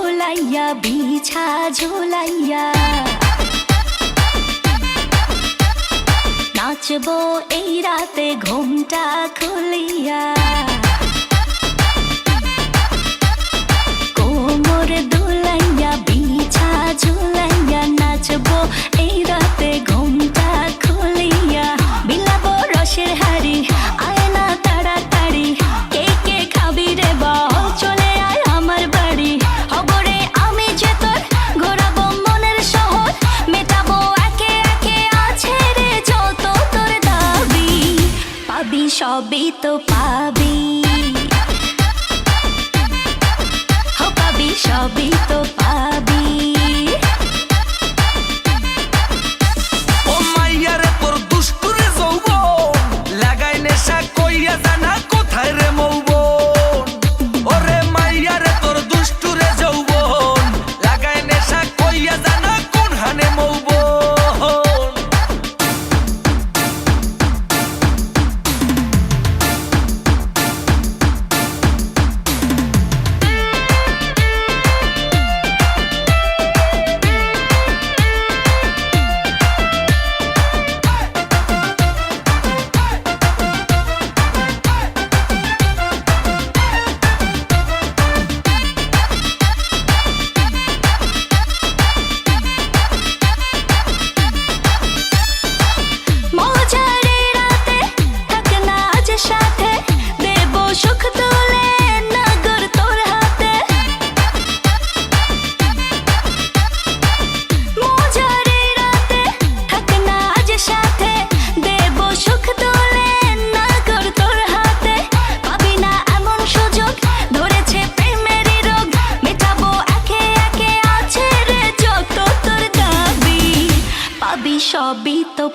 দোলাইয়া বিছা ঝোলাইয়া নাচবো এই রাতে ঘুমটা খুলিয়া কোমর দোলাইয়া বিছা ঝোলাইয়া নাচবো এই রাতে ঘুমটা খুলিয়া বিলাবো রসের হাড়ি আয় না তাড়াতাড়ি কে কে খাবি রে বল চলে আয় আমার বাড়ি হবরে আমি যে তোর ঘোরাবো মনের শহর মেটাবো একে একে আছে রে যত তোর দাবি পাবি সবই তো পাবি পাবি সবই তো পাবি ও মাইয়ারে তোর দুষ্টুরে যৌবন লাগাই নেশা কইয়া জানা কোথায় রে মৌবন ওরে মাইয়ারে তোর দুষ্টুরে যৌবন লাগাই নেশা কইয়া জানা কোন হানে মৌবন সবই তো